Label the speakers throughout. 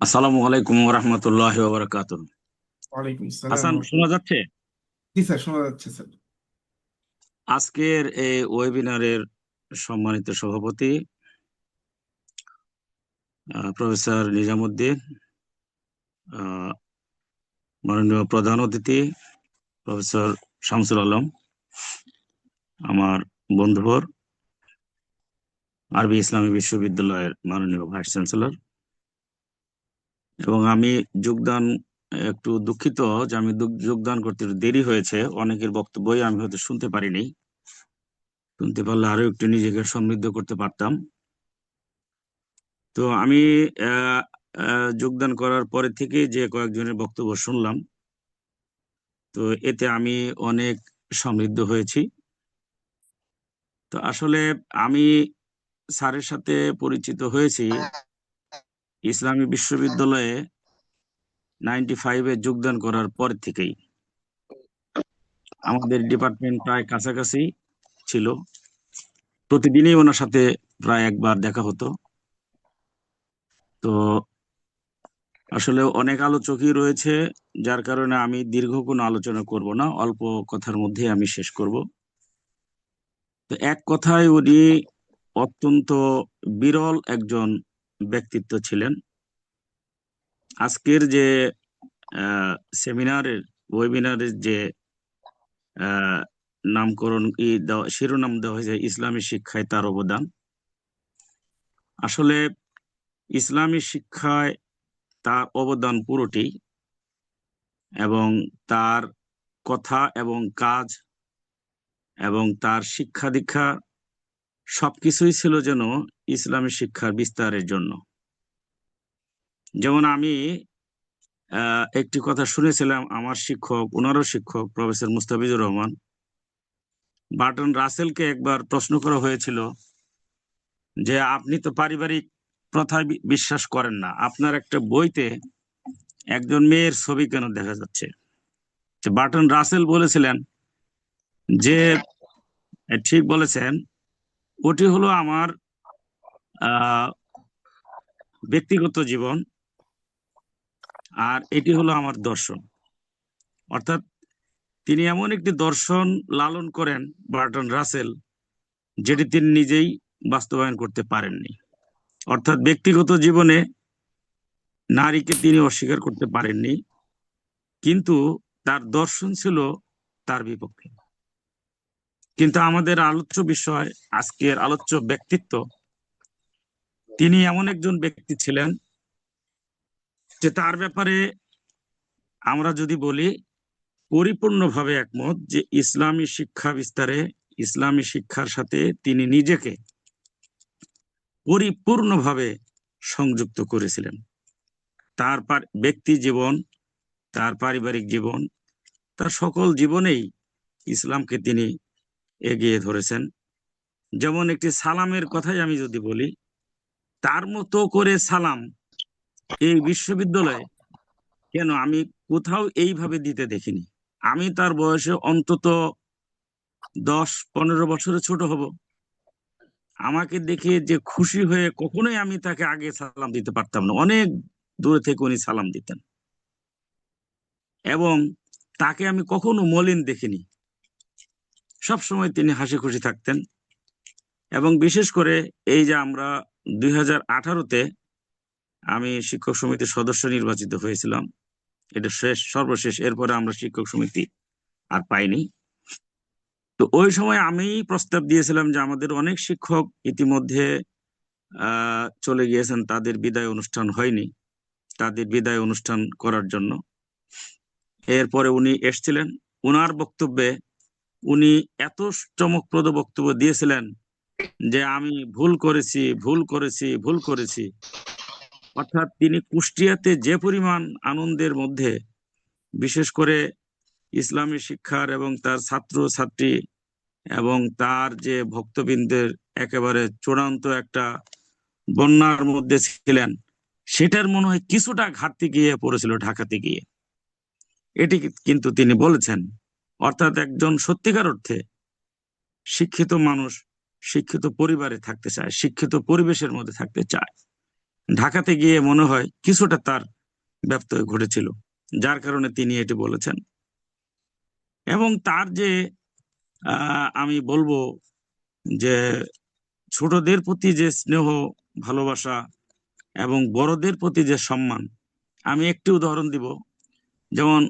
Speaker 1: আসসালামু আলাইকুম রহমতুল্লাহ বারাকাতুহ।
Speaker 2: ওয়ালাইকুম আসসালাম
Speaker 1: হাসান, শোনা
Speaker 2: রহমতুল্লাহ।
Speaker 1: যাচ্ছে?
Speaker 2: জি স্যার, শোনা যাচ্ছে স্যার।
Speaker 1: আজকের এই ওয়েবিনারের সম্মানিত সভাপতি প্রফেসর নিজামুদ্দিন, আহ, মাননীয় প্রধান অতিথি প্রফেসর শামসুল আলম, আমার বন্ধুবর, আরবি ইসলামী বিশ্ববিদ্যালয়ের মাননীয় ভাইস চ্যান্সেলর, এবং আমি যোগদান একটু দুঃখিত যে আমি যোগদান করতে একটু দেরি হয়েছে। অনেকের বক্তব্যই আমি হয়তো শুনতে পারিনি। শুনতে পারলে আরো একটু নিজেকে সমৃদ্ধ করতে পারতাম। তো আমি আহ, যোগদান করার পরে থেকে যে কয়েকজনের বক্তব্য শুনলাম, তো এতে আমি অনেক সমৃদ্ধ হয়েছি। তো আসলে আমি স্যারের সাথে পরিচিত হয়েছি ইসলামী বিশ্ববিদ্যালয়ে 95-এ যোগদান করার পর থেকেই। আমাদের ডিপার্টমেন্ট প্রায় কাছাকাছি ছিল, প্রতিদিনই ওনার সাথে প্রায় একবার দেখা হতো। তো আসলে অনেক আলোচকই রয়েছে, যার কারণে আমি দীর্ঘ কোনো আলোচনা করব না, অল্প কথার মধ্যে আমি শেষ করব। তো এক কথায় উনি অত্যন্ত বিরল একজন ব্যক্তিত্ব ছিলেন। আজকের যে সেমিনারের ওয়েবিনারের যে আহ, নামকরণ শিরোনাম দেওয়া হয়েছে ইসলামী শিক্ষায় তার অবদান। আসলে ইসলামী শিক্ষায় তার অবদান পুরোটি, এবং তার কথা এবং কাজ এবং তার শিক্ষা দীক্ষা সবকিছুই ছিল যেন ইসলামী শিক্ষার বিস্তারের জন্য। যেমন আমি একটি কথা শুনেছিলাম, আমার শিক্ষক, ওনারও শিক্ষক প্রফেসর মুস্তাফিজুর রহমান বার্টন রাসেলকে একবার প্রশ্ন করা হয়েছিল যে আপনি তো পারিবারিক প্রথায় বিশ্বাস করেন না, আপনার একটা বইতে একজন মেয়ের ছবি কেন দেখা যাচ্ছে? তো বার্টন রাসেল বলেছিলেন যে ঠিক বলেছেন, ওটি হলো আমার আহ ব্যক্তিগত জীবন, আর এটি হলো আমার দর্শন। অর্থাৎ তিনি এমন একটি দর্শন লালন করেন, বার্টন রাসেল, যেটি তিনি নিজেই বাস্তবায়ন করতে পারেননি। অর্থাৎ ব্যক্তিগত জীবনে নারীকে তিনি অস্বীকার করতে পারেননি, কিন্তু তার দর্শন ছিল তার বিপক্ষে। কিন্তু আমাদের আলোচ্য বিষয়, আজকের আলোচ্য ব্যক্তিত্ব, তিনি এমন একজন ব্যক্তি ছিলেন যে তার ব্যাপারে আমরা যদি বলি পরিপূর্ণভাবে একমত যে ইসলামী শিক্ষা বিস্তারে, ইসলামী শিক্ষার সাথে তিনি নিজেকে পরিপূর্ণভাবে সংযুক্ত করেছিলেন। তার ব্যক্তি জীবন, তার পারিবারিক জীবন, তার সকল জীবনেই ইসলামকে তিনি এগিয়ে ধরেছেন। যেমন একটি সালামের কথাই আমি যদি বলি, তার মতো করে সালাম এই বিশ্ববিদ্যালয়ে কেন আমি কোথাও এইভাবে দিতে দেখিনি। আমি তার বয়সে অন্তত 10-15 বছরের ছোট হব। আমাকে দেখে যে খুশি হয়ে কখনোই আমি তাকে আগে সালাম দিতে পারতাম না, অনেক দূরে থেকে উনি সালাম দিতেন, এবং তাকে আমি কখনো মলিন দেখিনি। সব সময় তিনি হাসি খুশি থাকতেন। এবং বিশেষ করে এই যে আমরা 2018-তে আমি শিক্ষক সমিতির সদস্য নির্বাচিত হয়েছিলাম, এটা শেষ, সর্বশেষ, এরপরে আমরা শিক্ষক সমিতি আর পাইনি। তো ওই সময় আমি প্রস্তাব দিয়েছিলাম যে আমাদের অনেক শিক্ষক ইতিমধ্যে চলে গিয়েছেন, তাদের বিদায় অনুষ্ঠান হয়নি, তাদের বিদায় অনুষ্ঠান করার জন্য। এরপরে উনি এসছিলেন, উনার বক্তব্যে উনি এত চমকপ্রদ বক্তব্য দিয়েছিলেন যে আমি ভুল করেছি, ভুল করেছি, ভুল করেছি। অর্থাৎ তিনি কুষ্টিয়াতে যে পরিমাণ আনন্দের মধ্যে, বিশেষ করে ইসলামী শিক্ষার এবং তার ছাত্র ছাত্রী এবং তার যে ভক্তবৃন্দের একেবারে চূড়ান্ত একটা বন্যার মধ্যে ছিলেন, সেটার মনে হয় কিছুটা ঘাটতি গিয়ে পড়েছিল ঢাকাতে গিয়ে। এটি কিন্তু তিনি বলেছেন। অর্থাৎ একজন সত্যিকার অর্থে শিক্ষিত মানুষ শিক্ষিত পরিবারে থাকতে চায়, শিক্ষিত পরিবেশের মধ্যে থাকতে চায়। ঢাকাতে গিয়ে মনে হয় কিছুটা তার ব্যত্যয় ঘটেছিল, যার কারণে তিনি এটি বলেছেন। এবং তার যে আমি বলবো যে ছোটদের প্রতি যে স্নেহ, ভালোবাসা এবং বড়দের প্রতি যে সম্মান, আমি একটি উদাহরণ দিব। যেমন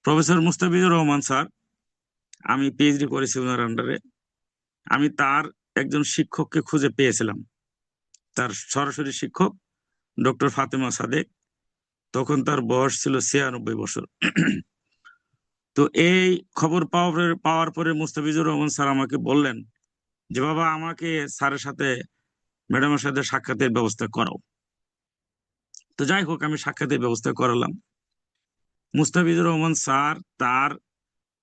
Speaker 1: প্রফেসর মুস্তাফিজুর রহমান স্যার, আমি পিএইচডি করেছি ওনার আন্ডারে। আমি তার একজন শিক্ষককে খুঁজে পেয়েছিলাম, তার সরাসরি শিক্ষক ডক্টর ফাতেমা সাদেক। তখন তার বয়স ছিল 96 বছর। তো এই খবর পাওয়ার পরে মুস্তাফিজুর রহমান স্যার আমাকে বললেন যে বাবা, আমাকে স্যারের সাথে, ম্যাডামের সাথে সাক্ষাতের ব্যবস্থা করাও। তো যাই হোক, আমি সাক্ষাতের ব্যবস্থা করালাম। মুস্তাফিজুর রহমান স্যার তার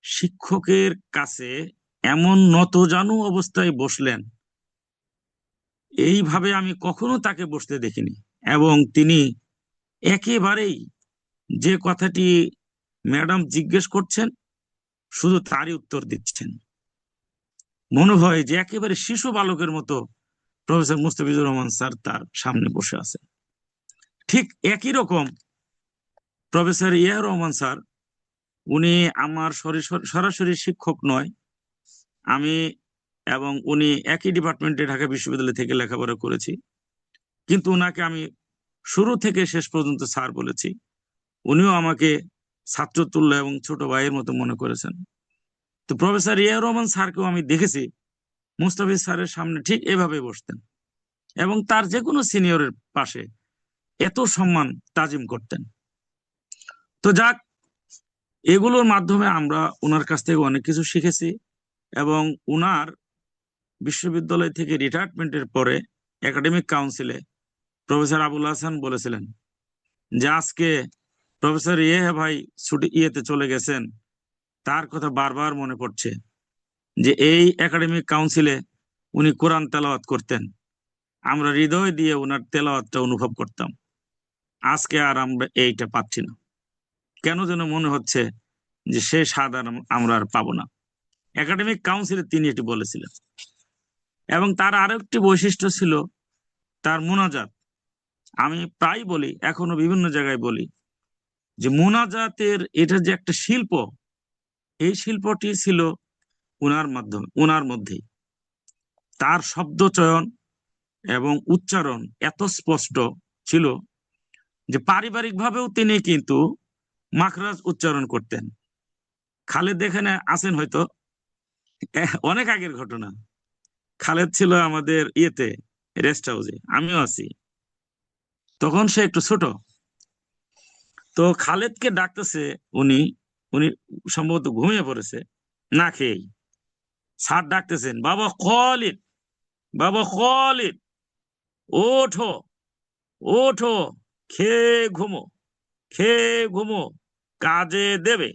Speaker 1: শিক্ষকের কাছে এমন নতজানু অবস্থায় বসলেন, এইভাবে আমি কখনো তাকে বসতে দেখিনি। এবং তিনি একেবারেই যে কথাটি ম্যাডাম জিজ্ঞেস করছেন শুধু তারই উত্তর দিচ্ছেন। মনে হয় যে একেবারে শিশু বালকের মতো প্রফেসর মুস্তাফিজুর রহমান স্যার তার সামনে বসে আছেন। ঠিক একই রকম প্রফেসর ইয়া রহমান স্যার, উনি আমার সরাসরি শিক্ষক নয়, আমি এবং উনি একই ডিপার্টমেন্টে ঢাকা বিশ্ববিদ্যালয় থেকে লেখাপড়া করেছি, কিন্তু উনাকে আমি শুরু থেকে শেষ পর্যন্ত স্যার বলেছি। উনিও আমাকে ছাত্রতুল্য এবং ছোট ভাইয়ের মতো মনে করেছেন। তো প্রফেসর ইয়া রহমান স্যারকেও আমি দেখেছি মুস্তাফিজ স্যারের সামনে ঠিক এভাবে বসতেন এবং তার যে কোনো সিনিয়রের পাশে এত সম্মান তাজিম করতেন। তো যাক, এগুলোর মাধ্যমে আমরা ওনার কাছ থেকে অনেক কিছু শিখেছি। এবং উনার বিশ্ববিদ্যালয় থেকে রিটায়ারমেন্টের পরে একাডেমিক কাউন্সিলে প্রফেসর আবুল হাসান বলেছিলেন যে আজকে প্রফেসর ভাই ছুটি ইয়েতে চলে গেছেন, তার কথা বারবার মনে পড়ছে যে এই একাডেমিক কাউন্সিলে উনি কোরআন তেলাওয়াত করতেন, আমরা হৃদয় দিয়ে ওনার তেলাওয়াতটা অনুভব করতাম। আজকে আর আমরা এইটা পাচ্ছি না, কেন যেন মনে হচ্ছে যে সে স্বাদ আর আমরা আর পাবো না। একাডেমিক কাউন্সিলে তিনি এটি বলেছিলেন। এবং তার আরো একটি বৈশিষ্ট্য ছিল তার মুনাজাত। আমি প্রায় বলি, এখনো বিভিন্ন জায়গায় বলি যে মুনাজাতের এটা যে একটা শিল্প, এই শিল্পটি ছিল উনার মধ্যেই। তার শব্দ চয়ন এবং উচ্চারণ এত স্পষ্ট ছিল যে পারিবারিক ভাবেও তিনি কিন্তু মাখরাজ উচ্চারণ করতেন। খালেদ এখানে আছেন হয়তো, অনেক আগের ঘটনা। খালেদ ছিল আমাদের ইয়েতে রেস্ট হাউসে, আমিও আছি, তখন সে একটু ছোট। তো খালেদকে ডাকতেছে, উনি উনি সম্ভবত ঘুমিয়ে পড়েছে না খেয়েই। স্যার ডাকতেছেন, বাবা খালিদ, বাবা খালিদ, ওঠো ওঠো, খেয়ে ঘুমো, খেয়ে ঘুমো, কাজে দেবে।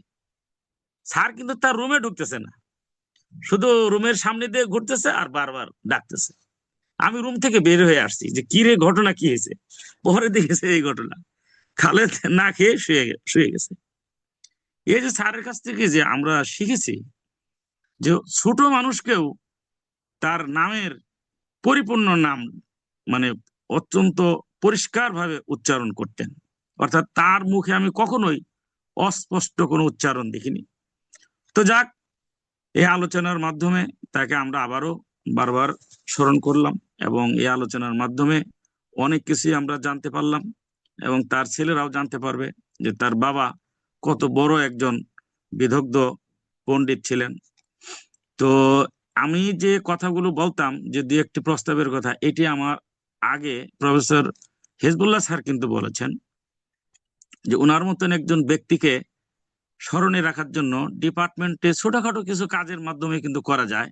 Speaker 1: স্যার কিন্তু তার রুমে ঢুকতেছে না, শুধু রুমের সামনে দিয়ে ঘুরতেছে আর বারবার ডাকতেছে। আমি রুম থেকে বের হয়ে আসছি যে কি রে, ঘটনা কি হয়েছে। পরে দেখেছে এই ঘটনা, খালেদ না খেয়ে শুয়ে গেছে। এই যে স্যারের কাছ থেকে যে আমরা শিখেছি যে ছোট মানুষকেও তার নামের পরিপূর্ণ নাম মানে অত্যন্ত পরিষ্কার ভাবে উচ্চারণ করতেন। অর্থাৎ তার মুখে আমি কখনোই অস্পষ্ট কোনো উচ্চারণ দেখিনি। তো যাক, এই আলোচনার মাধ্যমে তাকে আমরা আবারও বারবার স্মরণ করলাম এবং এই আলোচনার মাধ্যমে অনেক কিছুই আমরা জানতে পারলাম এবং তার ছেলেরাও জানতে পারবে যে তার বাবা কত বড় একজন বিদগ্ধ পণ্ডিত ছিলেন। তো আমি যে কথাগুলো বলতাম যে দুই একটি প্রস্তাবের কথা, এটি আমার আগে প্রফেসর হিজবুল্লাহ স্যার কিন্তু বলেছেন যে ওনার মতন একজন ব্যক্তিকে স্মরণে রাখার জন্য ডিপার্টমেন্টে ছোটখাটো কিছু কাজের মাধ্যমে কিন্তু করা যায়।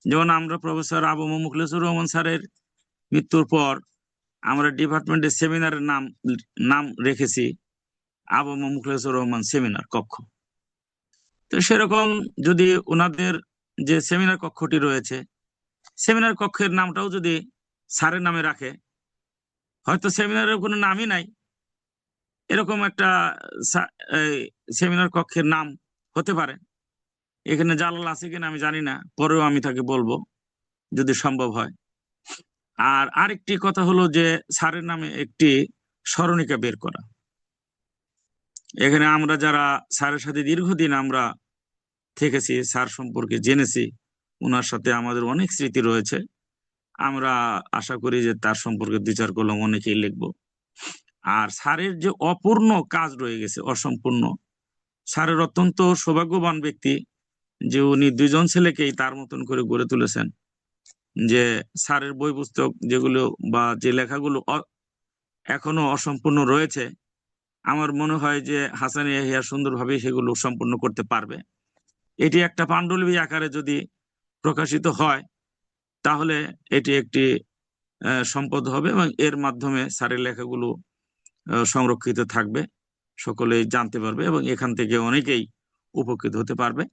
Speaker 1: যেমন আমরা প্রফেসর আবু মুখলেসুর রহমান স্যারের মৃত্যুর পর আমরা ডিপার্টমেন্টের সেমিনারের নাম রেখেছি আবু মুখলেসুর রহমান সেমিনার কক্ষ। তো সেরকম যদি ওনাদের যে সেমিনার কক্ষটি রয়েছে, সেমিনার কক্ষের নামটাও যদি স্যারের নামে রাখে, হয়তো সেমিনারের কোনো নামই নাই, এরকম একটা সেমিনার কক্ষের নাম হতে পারে। এখানে জালাল আছে কিনা আমি জানি না, পরেও আমি তাকে বলবো যদি সম্ভব হয়। আর আরেকটি কথা হলো যে স্যারের নামে একটি স্মরণিকা বের করা। এখানে আমরা যারা স্যারের সাথে দীর্ঘদিন আমরা থেকেছি, স্যার সম্পর্কে জেনেছি, ওনার সাথে আমাদের অনেক স্মৃতি রয়েছে। আমরা আশা করি যে তার সম্পর্কে 2-4 কলম অনেকেই লিখবো। আর স্যারের যে অপূর্ণ কাজ রয়ে গেছে, অসম্পূর্ণ, স্যারের অত্যন্ত সৌভাগ্যবান ব্যক্তি যে উনি 2 জন ছেলেকেই তার মতন করে গড়ে তুলেছেন। যে স্যারের বই পুস্তক যেগুলো বা যে লেখাগুলো এখনো অসম্পূর্ণ রয়েছে, আমার মনে হয় যে হাসান ইয়াহিয়া সুন্দরভাবে সেগুলো সম্পূর্ণ করতে পারবে। এটি একটা পাণ্ডুলিপি আকারে যদি প্রকাশিত হয় তাহলে এটি একটি সম্পদ হবে এবং এর মাধ্যমে স্যারের লেখাগুলো সংরক্ষিত থাকবে, সকলেই জানতে পারবে এবং এখান থেকে অনেকেই উপকৃত হতে পারবে।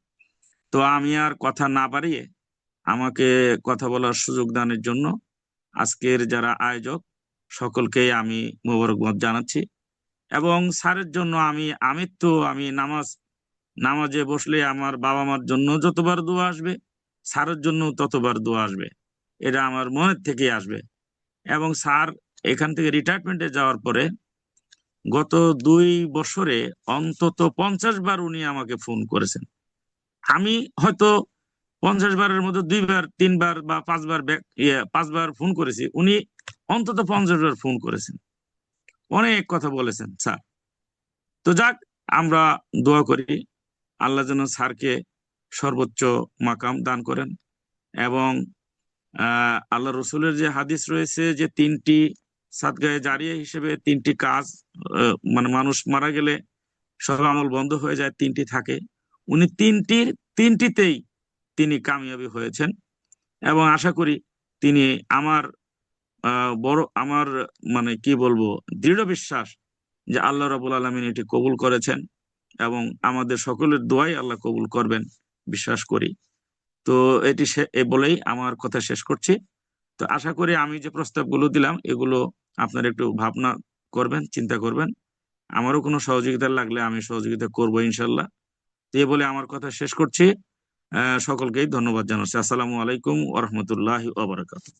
Speaker 1: তো আমি আর কথা না বাড়িয়ে আমাকে কথা বলার সুযোগ দানের জন্য আজকের যারা আয়োজক সকলকেই আমি মোবারকবাদ জানাচ্ছি। এবং স্যারের জন্য আমি নামাজে বসলে আমার বাবা মার জন্য যতবার দোয়া আসবে, স্যারের জন্য ততবার দোয়া আসবে, এটা আমার মনের থেকে আসবে। এবং স্যার এখান থেকে রিটায়ারমেন্টে যাওয়ার পরে গত 2 বছরে অন্তত 50 বার উনি আমাকে ফোন করেছেন। আমি হয়তো 50 বারের মধ্যে 2 বার 3 বার বা 5 বার 5 বার ফোন করেছি, উনি অন্তত 50 বার ফোন করেছেন, অনেক কথা বলেছেন স্যার। তো যাক, আমরা দোয়া করি আল্লাহ যেন স্যারকে সর্বোচ্চ মাকাম দান করেন। এবং আল্লাহ রসুলের যে হাদিস রয়েছে যে 3টি সাদগায়ে জারিয়া হিসেবে 3টি কাজ, মানে মানুষ মারা গেলে সব আমল বন্ধ হয়ে যায়, 3টি থাকে। উনি তিনটিতেই তিনি কামিয়াবি হয়েছেন এবং আশা করি তিনি আমার আমার মানে কি বলবো, দৃঢ় বিশ্বাস যে আল্লাহ রাব্বুল আলামিন এটি কবুল করেছেন এবং আমাদের সকলের দোয়াই আল্লাহ কবুল করবেন বিশ্বাস করি। তো এটি বলেই আমার কথা শেষ করছি। তো আশা করি আমি যে প্রস্তাবগুলো দিলাম এগুলো আপনারা একটু ভাবনা করবেন, চিন্তা করবেন। আমারও কোনো সহযোগিতা লাগলে আমি সহযোগিতা করবো ইনশাল্লাহ। তো এ বলে আমার কথা শেষ করছি। সকলকেই ধন্যবাদ জানাচ্ছি। আসসালামু আলাইকুম ওয়া রাহমাতুল্লাহি ওয়া বারাকাতুহু।